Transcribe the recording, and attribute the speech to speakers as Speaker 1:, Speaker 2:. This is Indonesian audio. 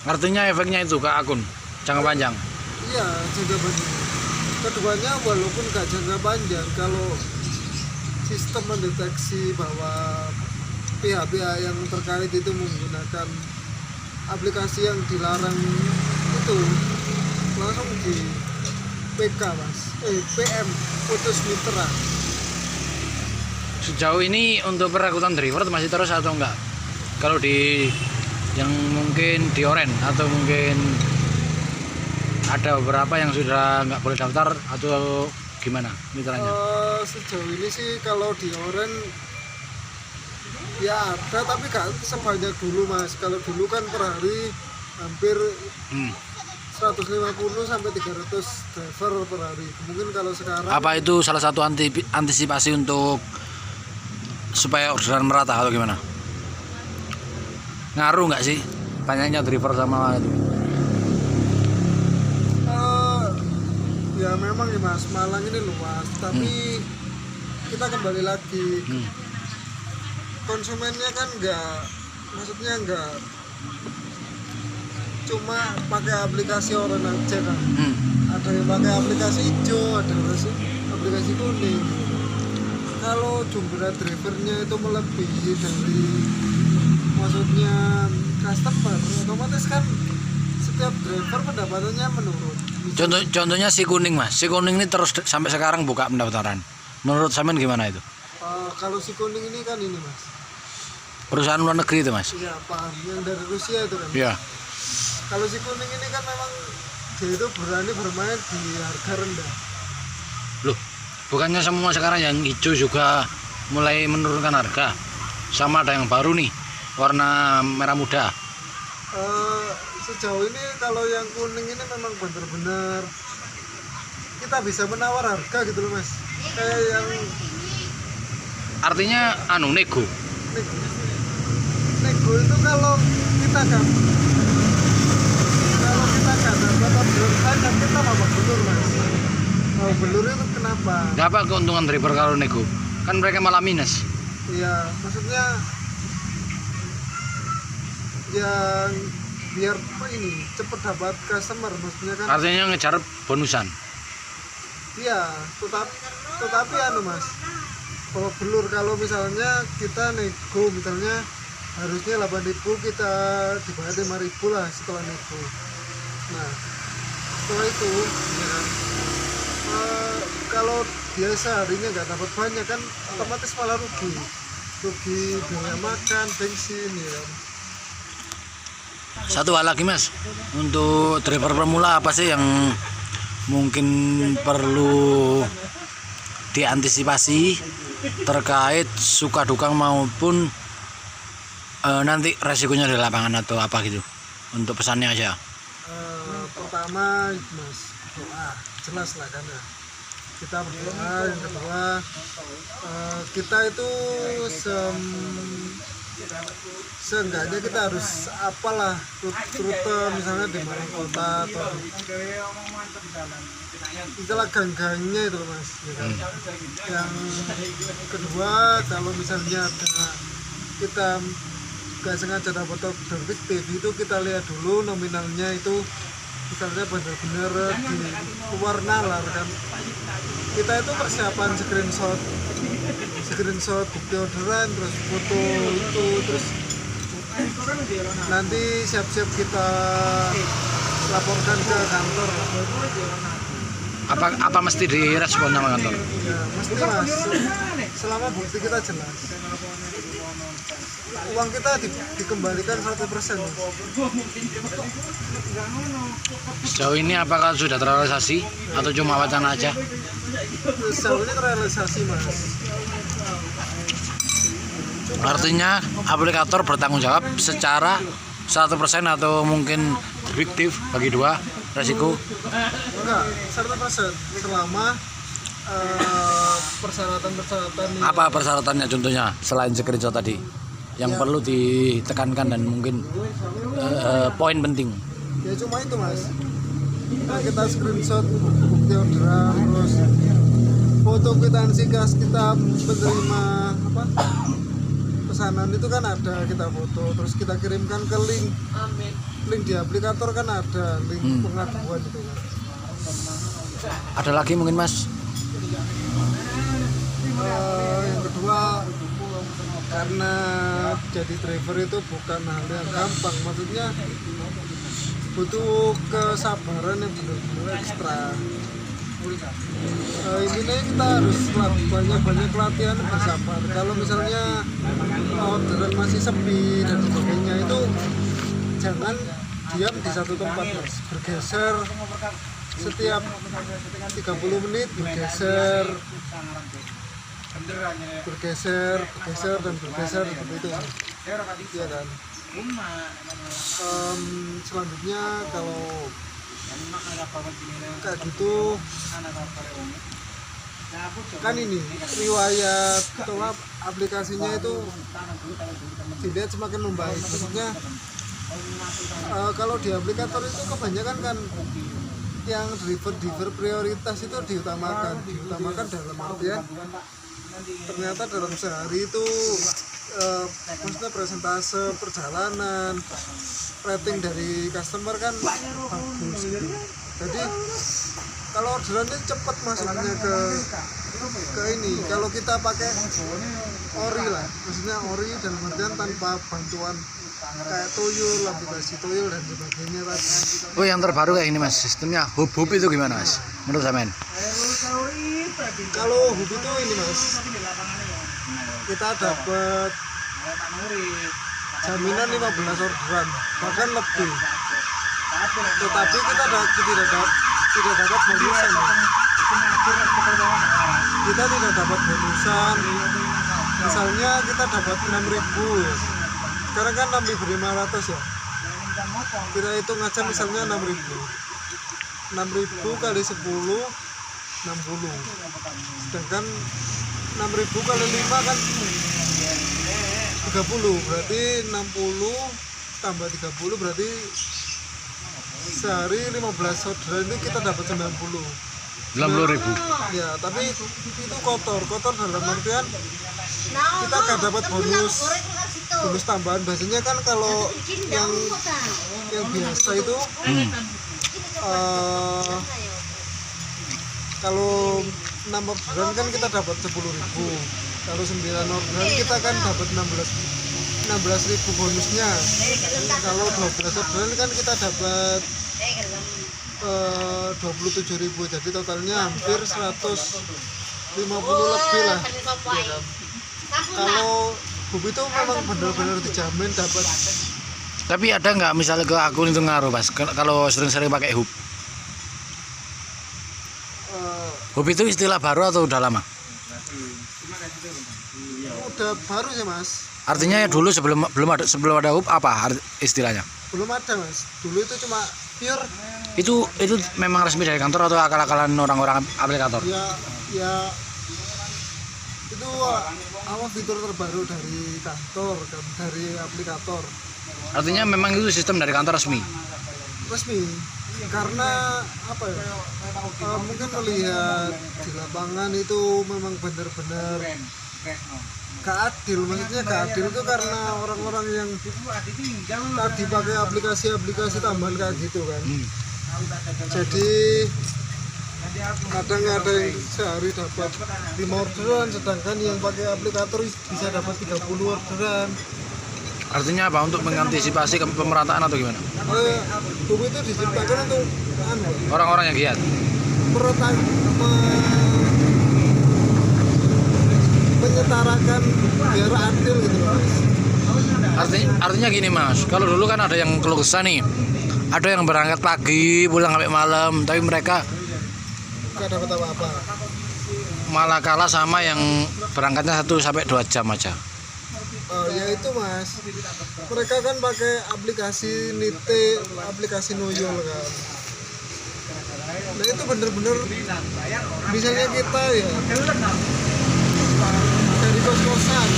Speaker 1: Artinya efeknya itu ke akun jangka panjang.
Speaker 2: Iya, jangka panjang. Keduanya walaupun nggak jangka panjang, kalau sistem mendeteksi bahwa pihak-pihak yang terkait itu menggunakan aplikasi yang dilarang itu langsung di PK mas, PM, putus mitra.
Speaker 1: Sejauh ini untuk perekrutan driver masih terus atau enggak? Kalau di yang mungkin di Oren atau mungkin ada beberapa yang sudah nggak boleh daftar atau gimana mitranya?
Speaker 2: Sejauh ini sih kalau di Oren ya ada, tapi gak sebanyak dulu mas. Kalau dulu kan per hari hampir 150 sampai 300 driver per hari. Mungkin kalau sekarang
Speaker 1: Apa itu salah satu antisipasi untuk supaya orderan merata atau gimana? Ngaruh nggak sih banyaknya driver sama itu?
Speaker 2: ya memang ya mas, Malang ini luas, tapi kita kembali lagi konsumennya kan maksudnya nggak cuma pakai aplikasi Oren aja kan. Ada yang pakai aplikasi hijau, ada yang aplikasi kuning. Kalau jumlah drivernya itu melebihi dari maksudnya customer, otomatis kan setiap driver pendapatannya menurun.
Speaker 1: Contohnya si kuning mas, si kuning ini terus sampai sekarang buka pendaftaran. Menurut Samen gimana itu?
Speaker 2: Kalau si kuning ini kan ini mas,
Speaker 1: Perusahaan luar negeri itu mas?
Speaker 2: iya paham, yang dari Rusia itu kan.
Speaker 1: Iya.
Speaker 2: Kalau si kuning ini kan memang dia itu berani bermain di harga rendah.
Speaker 1: Loh, bukannya semua sekarang yang hijau juga mulai menurunkan harga? Sama ada yang baru nih, warna merah muda.
Speaker 2: Sejauh ini kalau yang kuning ini memang benar-benar kita bisa menawar harga gitu loh mas. Kayak yang
Speaker 1: Artinya nego.
Speaker 2: nego itu kalau kita kan dapat orderan banyak, kita mau belur mas. Mau belur itu kenapa?
Speaker 1: Gak apa keuntungan driver kalau nego? Kan mereka malah minus.
Speaker 2: Iya, maksudnya yang biar ini cepet dapat customer, maksudnya kan.
Speaker 1: Artinya ngejar bonusan.
Speaker 2: Iya, tetapi anu mas, kalau belur kalau misalnya kita nego misalnya harusnya 8.000, kita dibayar 5.000 lah setelah nego. Nah setelah itu ya kan, kalau biasa harinya nggak dapat banyak kan otomatis malah rugi biaya makan, bensin ya kan.
Speaker 1: Satu hal lagi mas, untuk driver pemula apa sih yang mungkin perlu diantisipasi terkait suka duka maupun nanti resikonya di lapangan atau apa gitu, untuk pesannya aja?
Speaker 2: Pertama mas, doa jelas lah kan ya, kita berdoa. Yang kedua kita itu seenggaknya kita harus apalah rute misalnya di Malang Kota atau istilah gang-gangnya itu mas ya kan? Yang kedua kalau misalnya kita nggak sengaja dapat order fiktif, itu kita lihat dulu nominalnya itu misalnya benar-benar di luar nalar kan. Kita itu persiapan screenshot bukti orderan, terus foto itu, terus nanti siap-siap kita laporkan ke kantor.
Speaker 1: Apa mesti direspon sama kantor?
Speaker 2: Ya, mesti mas, selama bukti kita jelas, uang kita dikembalikan 100% mas.
Speaker 1: Sejauh ini apakah sudah terrealisasi atau cuma wacana aja?
Speaker 2: Sejauh ini terrealisasi mas.
Speaker 1: Artinya aplikator bertanggung jawab secara 100% atau mungkin fiktif bagi dua resiko?
Speaker 2: Enggak, 100% selama persyaratan-persyaratan.
Speaker 1: Apa persyaratannya contohnya selain screenshot tadi yang perlu ditekankan dan mungkin poin penting?
Speaker 2: Ya cuma itu mas, kita screenshot bukti orderan, terus foto kwitansi kas kita menerima pesanan itu kan ada, kita foto terus kita kirimkan ke link di aplikator kan ada link pengaduan itu kan.
Speaker 1: Ada lagi mungkin Mas?
Speaker 2: Yang kedua, karena jadi driver itu bukan hal yang gampang, maksudnya butuh kesabaran yang benar-benar ekstra. Intinya kita harus banyak latihan bersabar. Kalau misalnya orderan masih sepi dan sebagainya, itu jangan diam di satu tempat, Mas. Bergeser setiap 30 menit, bergeser dan bergeser seperti itu. Iya kan. Selanjutnya kalau kayak gitu kan ini riwayat atau aplikasinya itu dilihat semakin membaik. Maksudnya kalau di aplikator itu kebanyakan kan yang driver prioritas itu diutamakan dalam artian ternyata dalam sehari itu maksudnya presentase perjalanan, rating dari customer kan bagus. Jadi kalau orderannya cepat masuknya ke ini, kalau kita pakai ori lah, maksudnya ori dalam artian tanpa bantuan kayak tuyul, aplikasi tuyul dan sebagainya tadi.
Speaker 1: Oh, yang terbaru kayak ini Mas, sistemnya hub itu gimana Mas menurut sampean?
Speaker 2: Kalau hub itu ini Mas, kita dapat jaminan 15 orderan bahkan lebih, tetapi kita tidak dapat bonusan. Kita tidak dapat bonusan. Misalnya kita dapat 6.000, sekarang kan 6.500 ya, kita hitung aja misalnya 6.000 kali 10 60, sedangkan 6.000 kali 5 kan 30, berarti 60 tambah 30 berarti sehari 15 orderan itu kita dapat 90.000 ya. Tapi itu kotor dalam artian kita gak dapat bonus tambahan. Biasanya kan kalau yang biasa itu kalau 6 orderan kan kita dapat 10.000, kalau 9 orderan kita kan dapat 16.000 bonusnya. Kalau 12 orderan kan kita dapat 27.000, jadi totalnya hampir 150 lebih lah ya kan? Kalau hub itu memang benar-benar dijamin dapat.
Speaker 1: Tapi ada nggak misalnya ke akun itu ngaruh Mas kalau sering-sering pakai hub? Hub itu istilah baru atau udah lama?
Speaker 2: Udah baru ya Mas.
Speaker 1: Artinya ya dulu sebelum ada hub apa istilahnya?
Speaker 2: Belum ada Mas. Dulu itu cuma pure.
Speaker 1: Itu memang resmi dari kantor atau akal-akalan orang-orang aplikator?
Speaker 2: Ya itu fitur terbaru dari kantor, dari aplikator.
Speaker 1: Artinya memang itu sistem dari kantor resmi?
Speaker 2: Karena apa ya, mungkin melihat di lapangan itu memang benar-benar gak adil. Maksudnya gak adil itu karena orang-orang yang tadi pakai aplikasi tambahan kayak gitu kan. Jadi kadang ada yang sehari dapat 5 orderan, sedangkan yang pakai aplikator bisa dapat 30 orderan.
Speaker 1: Artinya apa? Untuk mengantisipasi pemerataan atau gimana?
Speaker 2: Hub itu diciptakan untuk
Speaker 1: orang-orang yang giat
Speaker 2: menyetarakan biar adil gitu Mas.
Speaker 1: Artinya gini Mas, kalau dulu kan ada yang keluh kesah nih, ada yang berangkat pagi pulang sampai malam, tapi mereka
Speaker 2: nggak dapat apa-apa,
Speaker 1: malah kalah sama yang berangkatnya 1-2 jam aja.
Speaker 2: Ya itu Mas, mereka kan pakai aplikasi Nite, aplikasi Noyol kan. Nah itu bener-bener, misalnya kita ya dari kos-kosan